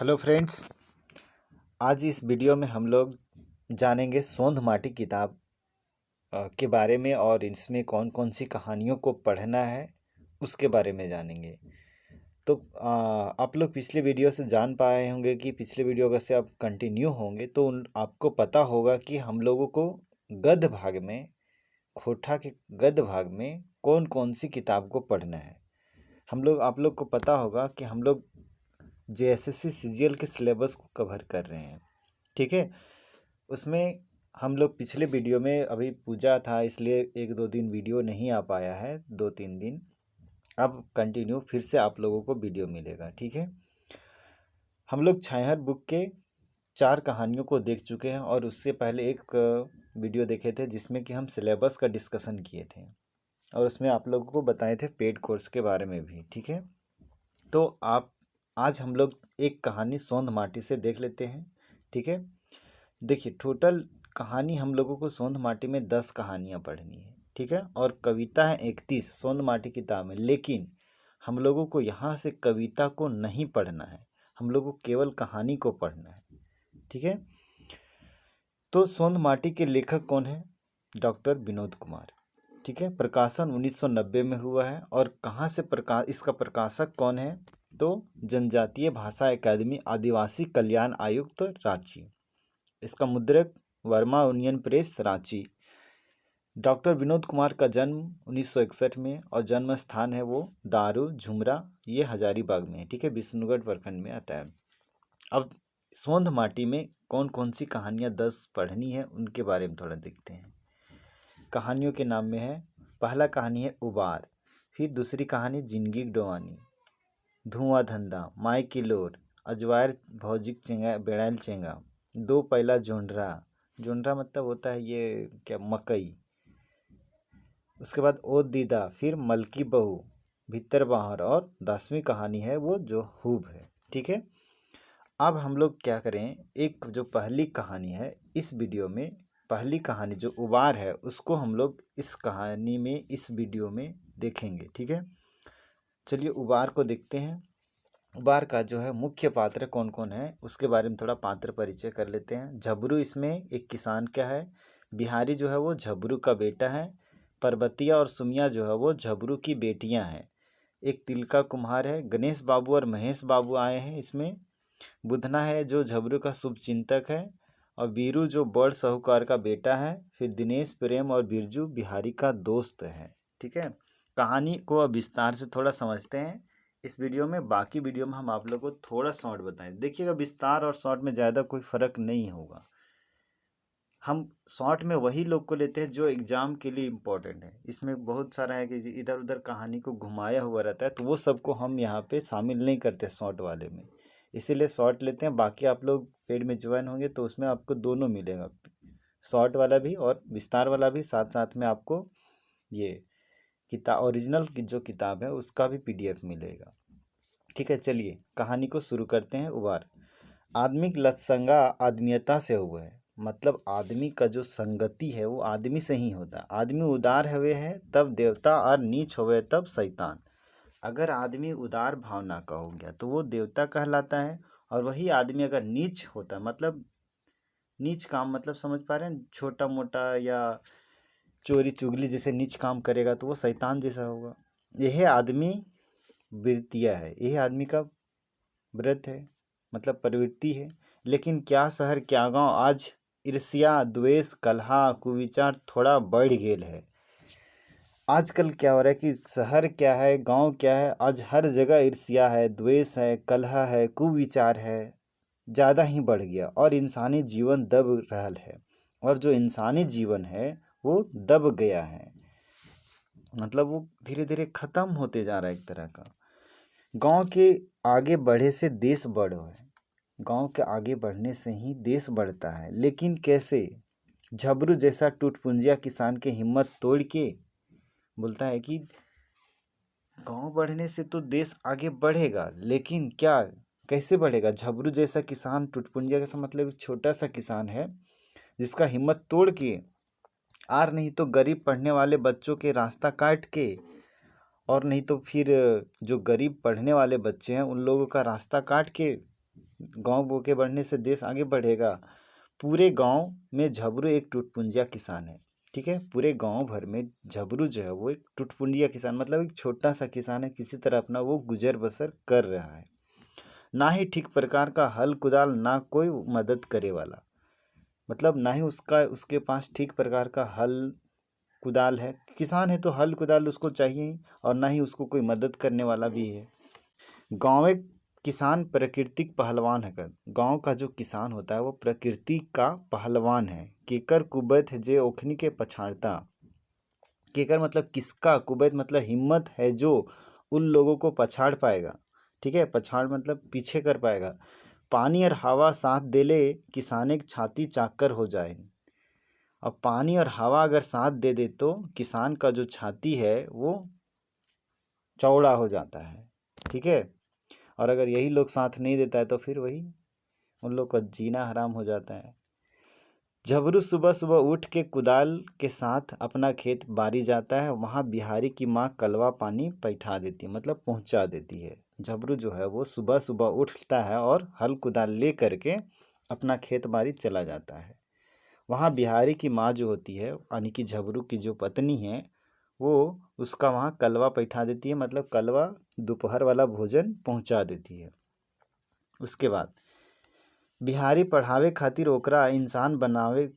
Hello friends, आज इस video में हम लोग जानेंगे सोंध माटी किताब के बारे में और इसमें कौन कौन सी कहानियों को पढ़ना है उसके बारे में जानेंगे। तो आप लोग पिछले वीडियो से जान पाए होंगे कि पिछले वीडियो अगर से आप कंटिन्यू होंगे तो आपको पता होगा कि हम लोगों को गद्य भाग में, खोटा के गद्य भाग में कौन कौन सी किताब को पढ़ना है। आप लोग को पता होगा कि हम लोग जेएसएससी सीजीएल के सिलेबस को कवर कर रहे हैं। ठीक है, उसमें हम लोग पिछले वीडियो में अभी पूजा था इसलिए एक दो दिन वीडियो नहीं आ पाया है, 2-3 दिन। अब कंटिन्यू फिर से आप लोगों को वीडियो मिलेगा। ठीक है, हम लोग छाहर बुक के 4 कहानियों को देख चुके हैं और उससे पहले एक वीडियो देखे थे जिसमें कि हम सिलेबस का डिस्कशन किए थे और उसमें आप लोगों को बताए थे पेड कोर्स के बारे में भी। ठीक है, तो आज हम लोग एक कहानी सोंध माटी से देख लेते हैं। ठीक है, देखिए टोटल कहानी हम लोगों को सोंध माटी में 10 कहानियाँ पढ़नी है। ठीक है, और कविता है 31 सोंध माटी किताब में, लेकिन हम लोगों को यहाँ से कविता को नहीं पढ़ना है, हम लोगों को केवल कहानी को पढ़ना है। ठीक है, तो सोंध माटी के लेखक कौन है? डॉक्टर विनोद कुमार। ठीक है, प्रकाशन 1990 में हुआ है। और कहाँ से इसका प्रकाशक कौन है? तो जनजातीय भाषा एकेडमी आदिवासी कल्याण आयुक्त रांची। इसका मुद्रक Verma union press Ranchi. Doctor Vinod Kumar का जन्म 1961 में और जन्म स्थान है वो दारू झुमरा, ये हजारीबाग में है। ठीक है, विष्णुगढ़ प्रखंड में आता है। अब सोंध माटी में कौन कौन सी कहानियाँ 10 पढ़नी है उनके बारे में थोड़ा देखते हैं। कहानियों के नाम में है, पहला कहानी है उबार, फिर दूसरी कहानी जिंदगी डोवानी, धुआं धंधा, माई की लोर, अजवायर भौजिक चेंगा बेड़ैल चेंगा, दो पहला जोंडरा, जोंडरा मतलब होता है ये क्या, मकई। उसके बाद ओ दीदा, फिर मलकी बहू, भीतर बाहर, और 10वीं कहानी है वो जो हुब है। ठीक है, अब हम लोग क्या करें, एक जो पहली कहानी है इस वीडियो में, पहली कहानी जो उबार है उसको हम लोग इस कहानी में इस वीडियो में देखेंगे। ठीक है, चलिए उबार को देखते हैं। उबार का जो है मुख्य पात्र कौन कौन है उसके बारे में थोड़ा पात्र परिचय कर लेते हैं। झबरू इसमें एक किसान का है, बिहारी जो है वो झबरू का बेटा है, पर्वतिया और सुमिया जो है वो झबरू की बेटियां हैं, एक तिलका कुम्हार है, गणेश बाबू और महेश बाबू आए हैं इसमें, बुधना है जो झबरू का शुभचिंतक है, और वीरू जो बड़ साहूकार का बेटा है, फिर दिनेश प्रेम और बिरजू बिहारी का दोस्त है। ठीक है, कहानी को अब विस्तार से थोड़ा समझते हैं इस वीडियो में। बाकी वीडियो में हम आप लोगों को थोड़ा शॉर्ट बताएं। देखिएगा विस्तार और शॉर्ट में ज़्यादा कोई फ़र्क नहीं होगा। हम शॉर्ट में वही लोग को लेते हैं जो एग्ज़ाम के लिए इम्पोर्टेंट है। इसमें बहुत सारा है कि इधर उधर कहानी को घुमाया हुआ रहता है, तो वो सबको हम यहाँ पे शामिल नहीं करते शॉर्ट वाले में, इसीलिए शॉर्ट लेते हैं। बाकी आप लोग पेड में ज्वाइन होंगे तो उसमें आपको दोनों मिलेगा, शॉर्ट वाला भी और विस्तार वाला भी, साथ साथ में आपको ये किताब ओरिजिनल की जो किताब है उसका भी पीडीएफ मिलेगा। ठीक है, चलिए कहानी को शुरू करते हैं। उबार, आदमी लत्संगा आदमियता से हुआ है, मतलब आदमी का जो संगति है वो आदमी से ही होता है। आदमी उदार हुए है तब देवता और नीच हुए तब शैतान। अगर आदमी उदार भावना का हो गया तो वो देवता कहलाता है, और वही आदमी अगर नीच होता है, मतलब नीच काम मतलब समझ पा रहे हैं, छोटा मोटा या चोरी चुगली जैसे नीच काम करेगा तो वो शैतान जैसा होगा। यह आदमी वृत्तियाँ है, यह आदमी का व्रत है, मतलब प्रवृत्ति है। लेकिन क्या शहर क्या गांव, आज ईर्ष्या द्वेष कलह कुविचार थोड़ा बढ़ गेल है। आजकल क्या हो रहा है कि शहर क्या है गांव क्या है, आज हर जगह ईर्ष्या है, द्वेष है, कलह है, कुविचार है, ज़्यादा ही बढ़ गया और इंसानी जीवन दब रहल है। और जो इंसानी जीवन है वो दब गया है, मतलब वो धीरे धीरे ख़त्म होते जा रहा है एक तरह का। गांव के आगे बढ़े से देश बढ़ो है, गांव के आगे बढ़ने से ही देश बढ़ता है। लेकिन कैसे? झबरू जैसा टूटपुंजिया किसान के हिम्मत तोड़ के बोलता है कि गांव बढ़ने से तो देश आगे बढ़ेगा, लेकिन क्या कैसे बढ़ेगा? झबरू जैसा किसान, टूटपुंजिया का मतलब एक छोटा सा किसान है जिसका हिम्मत तोड़ के, आर नहीं तो गरीब पढ़ने वाले बच्चों के रास्ता काट के, और नहीं तो फिर जो गरीब पढ़ने वाले बच्चे हैं उन लोगों का रास्ता काट के गांव के बढ़ने से देश आगे बढ़ेगा। पूरे गांव में झबरू एक टुटपुंजिया किसान है। ठीक है, पूरे गांव भर में झबरू जो है वो एक टुटपुंजिया किसान, मतलब एक छोटा सा किसान है, किसी तरह अपना वो गुजर बसर कर रहा है। ना ही ठीक प्रकार का हल कुदाल, ना कोई मदद करे वाला, मतलब ना ही उसके पास ठीक प्रकार का हल कुदाल है। किसान है तो हल कुदाल उसको चाहिए ही, और ना ही उसको कोई मदद करने वाला भी है। गाँव एक किसान प्राकृतिक पहलवान है। गांव का जो किसान होता है वो प्रकृति का पहलवान है। केकर कुबैत जे ओखनी के पछाड़ता। केकर मतलब किसका, कुबैत मतलब हिम्मत है जो उन लोगों को पछाड़ पाएगा। ठीक है, पछाड़ मतलब पीछे कर पाएगा। पानी और हवा साथ देले, किसान एक छाती चाकर हो जाए। अब पानी और हवा अगर साथ दे दे तो किसान का जो छाती है वो चौड़ा हो जाता है। ठीक है, और अगर यही लोग साथ नहीं देता है तो फिर वही उन लोग का जीना हराम हो जाता है। झबरू सुबह सुबह उठ के कुदाल के साथ अपना खेत बारी जाता है। वहाँ बिहारी की माँ कलवा पानी बैठा देती है, मतलब पहुँचा देती है। झबरू जो है वो सुबह सुबह उठता है और हल कुदाल ले करके अपना खेत बारी चला जाता है। वहाँ बिहारी की माँ जो होती है, यानी कि झबरू की जो पत्नी है, वो उसका वहाँ कलवा बैठा देती है, मतलब कलवा दोपहर वाला भोजन पहुँचा देती है। उसके बाद बिहारी पढ़ावे खातिर ओकरा इंसान बनावे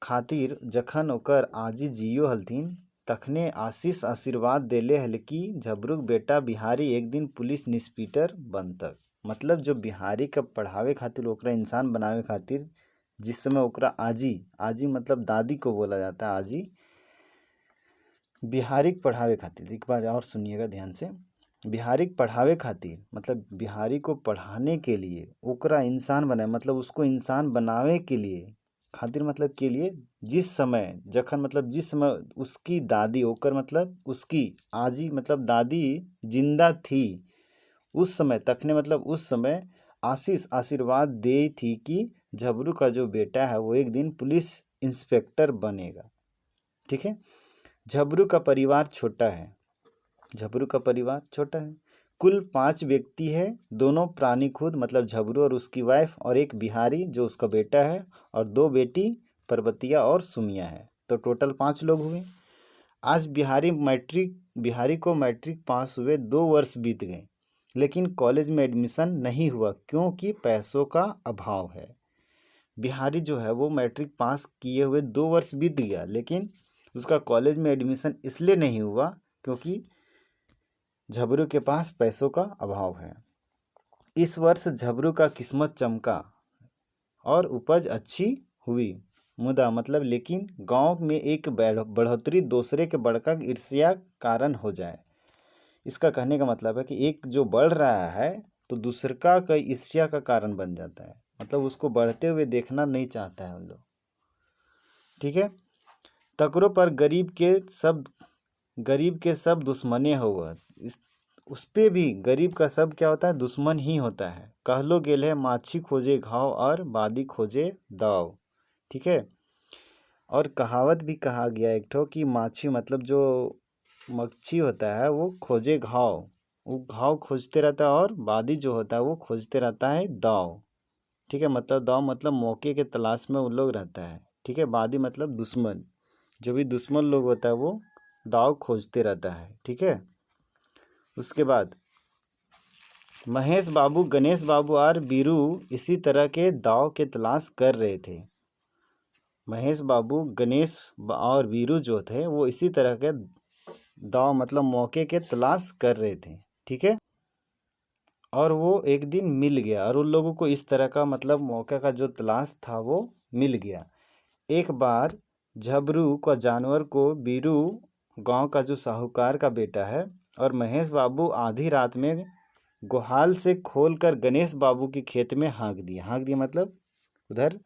खातिर जखन ओकर आजी जियो हलथिन तखने आशीष आशीर्वाद देले हल कि झबरूक बेटा बिहारी एक दिन पुलिस इंस्पेक्टर बनतक। मतलब जो बिहारी का पढ़ावे खातिर ओकरा इंसान बनावे खातिर जिस समय ओकरा आजी, आजी मतलब दादी को बोला जाता है आजी, बिहारी के पढ़ावे खातिर, एक बार और सुनिएगा ध्यान से, बिहारी के पढ़ावे खातिर मतलब बिहारी को पढ़ाने के लिए ओकरा इंसान बनाए, मतलब उसको इंसान बनावे के लिए खातिर, मतलब के लिए जिस समय जखन मतलब जिस समय उसकी दादी ओकर मतलब उसकी आजी मतलब दादी जिंदा थी उस समय तखने मतलब उस समय आशीष आशीर्वाद दे थी कि झबरू का जो बेटा है वो एक दिन पुलिस इंस्पेक्टर बनेगा। ठीक है, झबरू का परिवार छोटा है। झबरू का परिवार छोटा है, कुल 5 व्यक्ति है। दोनों प्राणी खुद मतलब झबरू और उसकी वाइफ, और एक बिहारी जो उसका बेटा है, और 2 बेटी पर्वतिया और सुमिया है। तो टोटल 5 लोग हुए। आज बिहारी को मैट्रिक पास हुए 2 वर्ष बीत गए, लेकिन कॉलेज में एडमिशन नहीं हुआ क्योंकि पैसों का अभाव है। बिहारी जो है वो मैट्रिक पास किए हुए 2 वर्ष बीत गया, लेकिन उसका कॉलेज में एडमिशन इसलिए नहीं हुआ क्योंकि झबरू के पास पैसों का अभाव है। इस वर्ष झबरू का किस्मत चमका और उपज अच्छी हुई, मुदा मतलब लेकिन गांव में एक बढ़ोतरी दूसरे के बढ़कर ईर्ष्या कारण हो जाए। इसका कहने का मतलब है कि एक जो बढ़ रहा है तो दूसरा का ईर्ष्या का कारण बन जाता है, मतलब उसको बढ़ते हुए देखना नहीं चाहता है उन लोग। ठीक है, तकरो पर गरीब के सब दुश्मने हुआ। उस पे भी गरीब का सब क्या होता है, दुश्मन ही होता है। कहलो गेल है माछी खोजे घाव और बादी खोजे दाव। ठीक है, और कहावत भी कहा गया एक ठो कि माछी मतलब जो मच्छी होता है वो खोजे घाव, वो घाव खोजते रहता है, और बादी जो होता है वो खोजते रहता है दाव। ठीक है, मतलब दाव मतलब मौके के तलाश में वो लोग रहता है। ठीक है, बादी मतलब दुश्मन, जो भी दुश्मन लोग होता है वो दाव खोजते रहता है। ठीक है, उसके बाद महेश बाबू, गणेश बाबू और बीरू इसी तरह के दाव के तलाश कर रहे थे। महेश बाबू, गणेश और बीरू जो थे वो इसी तरह के दाव मतलब मौके के तलाश कर रहे थे। ठीक है, और वो एक दिन मिल गया, और उन लोगों को इस तरह का मतलब मौके का जो तलाश था वो मिल गया। एक बार झबरू का जानवर को बीरू, गांव का जो साहूकार का बेटा है, और महेश बाबू आधी रात में गुहाल से खोलकर गणेश बाबू के खेत में हाँक दिया मतलब उधर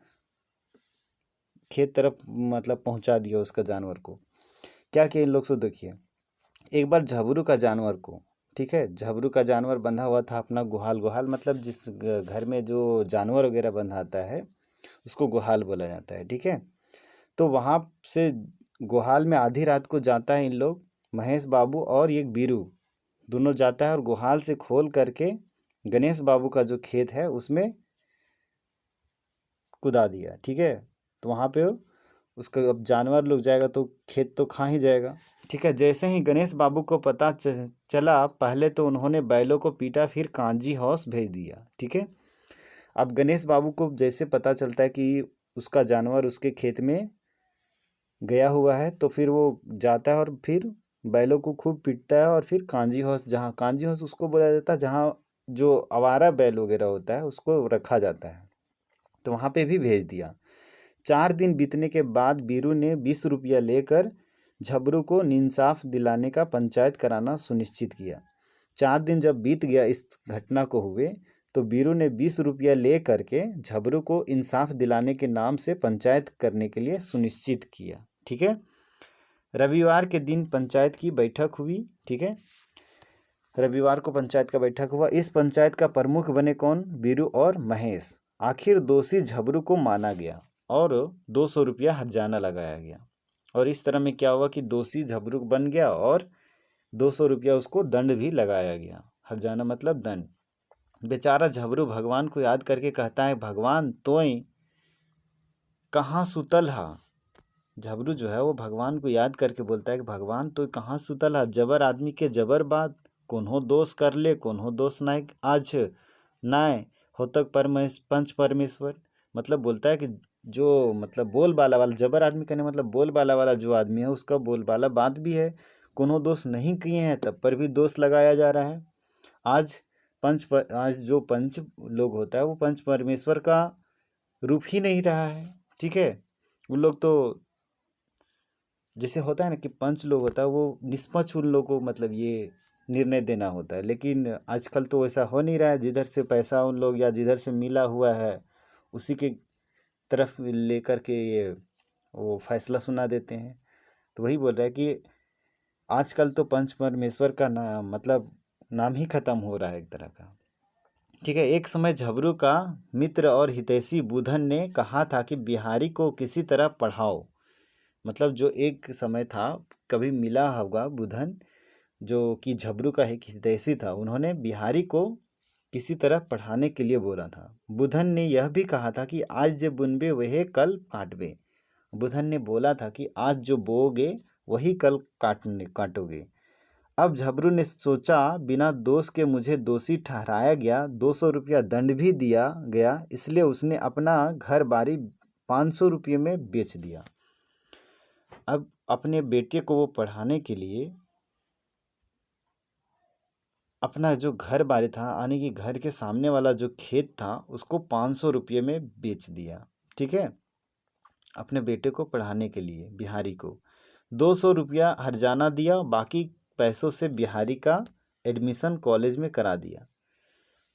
खेत तरफ मतलब पहुंचा दिया उसका जानवर को। क्या किया इन लोग से देखिए, एक बार झबरू का जानवर को, ठीक है, झबरू का जानवर बंधा हुआ था अपना गुहाल मतलब जिस घर में जो जानवर वगैरह बंधाता है उसको गुहाल बोला जाता है। ठीक है, तो वहाँ से गुहाल में आधी रात को जाता है इन लोग, महेश बाबू और एक बीरू दोनों जाता है, और गुहाल से खोल करके गणेश बाबू का जो खेत है उसमें कुदा दिया, ठीक है। तो वहाँ पे उसका अब जानवर लोग जाएगा तो खेत तो खा ही जाएगा, ठीक है। जैसे ही गणेश बाबू को पता चला, पहले तो उन्होंने बैलों को पीटा, फिर कांजी हाउस भेज दिया, ठीक है। अब गणेश बाबू को जैसे पता चलता है कि उसका जानवर उसके खेत में गया हुआ है, तो फिर वो जाता है और फिर बैलों को खूब पीटता है, और फिर कांजी हाउस, जहाँ कांजी हाउस उसको बोला जाता है जहाँ जो आवारा बैल वगैरह होता है उसको रखा जाता है, तो वहाँ पे भी भेज दिया। 4 दिन बीतने के बाद बीरू ने 20 रुपया लेकर झबरू को इंसाफ दिलाने का पंचायत कराना सुनिश्चित किया। 4 दिन जब बीत गया इस घटना को हुए, तो बीरू ने 20 रुपया ले करके झबरू को इंसाफ दिलाने के नाम से पंचायत करने के लिए सुनिश्चित किया, ठीक है। रविवार के दिन पंचायत की बैठक हुई, ठीक है। रविवार को पंचायत का बैठक हुआ। इस पंचायत का प्रमुख बने कौन? बीरू और महेश। आखिर दोषी झबरू को माना गया और 200 रुपया हर्जाना लगाया गया। और इस तरह में क्या हुआ कि दोषी झबरू बन गया और 200 रुपया उसको दंड भी लगाया गया। हर्जाना मतलब दंड। बेचारा झबरू भगवान को याद करके कहता है, भगवान तोय कहाँ सुतल हा। झबरू जो है वो भगवान को याद करके बोलता है कि भगवान तो कहाँ सुतल हा, जबर आदमी के जबर बात, कोन्हो दोष कर ले, कोन्हो दोष नाय आज नाय हो तक पंच परमेश्वर। मतलब बोलता है कि जो मतलब बोल बाला वाला, जबर आदमी कहने मतलब बोल बाला वाला जो आदमी है उसका बोल बाला बात भी है, कोन्हो दोष नहीं किए हैं तब पर भी दोष लगाया जा रहा है। आज आज जो पंच लोग होता है वो पंच परमेश्वर का रूप ही नहीं रहा है, ठीक है। उन लोग तो जैसे होता है ना कि पंच लोग होता है वो निष्पक्ष उन लोगों को मतलब ये निर्णय देना होता है, लेकिन आजकल तो वैसा हो नहीं रहा है। जिधर से पैसा उन लोग या जिधर से मिला हुआ है उसी के तरफ लेकर के ये वो फैसला सुना देते हैं। तो वही बोल रहा है कि आजकल तो पंच परमेश्वर का नाम मतलब नाम ही खत्म हो रहा है एक तरह का, ठीक है। एक समय झबरू का मित्र और हितैषी बुधन ने कहा था कि बिहारी को किसी तरह पढ़ाओ। मतलब जो एक समय था, कभी मिला होगा बुधन जो कि झबरू का एक हितैषी था, उन्होंने बिहारी को किसी तरह पढ़ाने के लिए बोला था। बुधन ने यह भी कहा था कि आज जो बुनबे वही कल काटबे। बुधन ने बोला था कि आज जो बोओगे वही कल काटोगे। अब झबरू ने सोचा, बिना दोष के मुझे दोषी ठहराया गया, 200 रुपया दंड भी दिया गया, इसलिए उसने अपना घर बारी 500 रुपये में बेच दिया। अब अपने बेटे को वो पढ़ाने के लिए अपना जो घर बारी था, यानी कि घर के सामने वाला जो खेत था उसको 500 रुपये में बेच दिया, ठीक है। अपने बेटे को पढ़ाने के लिए बिहारी को 200 रुपया हर्जाना दिया, बाकी पैसों से बिहारी का एडमिशन कॉलेज में करा दिया।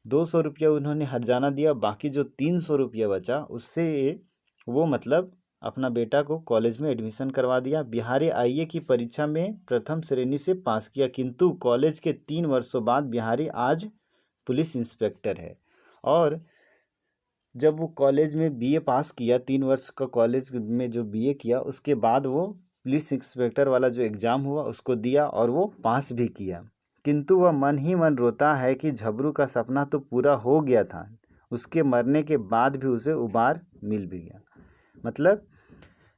200 रुपया उन्होंने हर्जाना दिया, बाकी जो 300 रुपया बचा उससे वो मतलब अपना बेटा को कॉलेज में एडमिशन करवा दिया। बिहारी आईए की परीक्षा में प्रथम श्रेणी से पास किया, किंतु कॉलेज के 3 वर्षों बाद बिहारी आज पुलिस इंस्पेक्टर है। और जब वो कॉलेज में बीए पास किया, 3 वर्ष का कॉलेज में जो बीए किया, उसके बाद वो पुलिस इंस्पेक्टर वाला जो एग्ज़ाम हुआ उसको दिया और वो पास भी किया। किंतु वह मन ही मन रोता है कि झबरू का सपना तो पूरा हो गया था, उसके मरने के बाद भी उसे उबार मिल भी गया। मतलब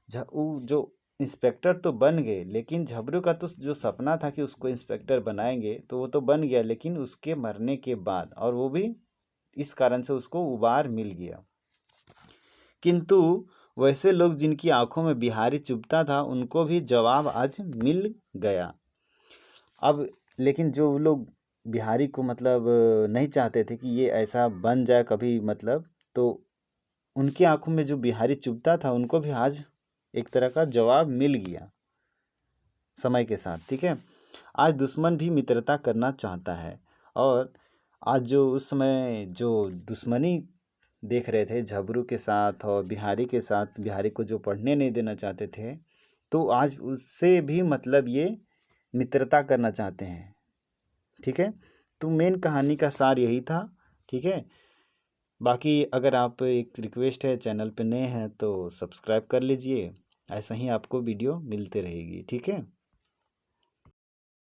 जो इंस्पेक्टर तो बन गए, लेकिन झबरू का तो जो सपना था कि उसको इंस्पेक्टर बनाएंगे तो वो तो बन गया, लेकिन उसके मरने के बाद, और वो भी इस कारण से उसको उबार मिल गया। किंतु वैसे लोग जिनकी आंखों में बिहारी चुभता था उनको भी जवाब आज मिल गया। अब लेकिन जो लोग बिहारी को मतलब नहीं चाहते थे कि ये ऐसा बन जाए कभी, मतलब तो उनकी आंखों में जो बिहारी चुभता था उनको भी आज एक तरह का जवाब मिल गया समय के साथ, ठीक है। आज दुश्मन भी मित्रता करना चाहता है, और आज जो उस समय जो दुश्मनी देख रहे थे झबरू के साथ और बिहारी के साथ, बिहारी को जो पढ़ने नहीं देना चाहते थे, तो आज उससे भी मतलब ये मित्रता करना चाहते हैं, ठीक है। तो मेन कहानी का सार यही था, ठीक है। बाकी अगर आप, एक रिक्वेस्ट है, चैनल पे नए हैं तो सब्सक्राइब कर लीजिए, ऐसा ही आपको वीडियो मिलते रहेगी, ठीक है।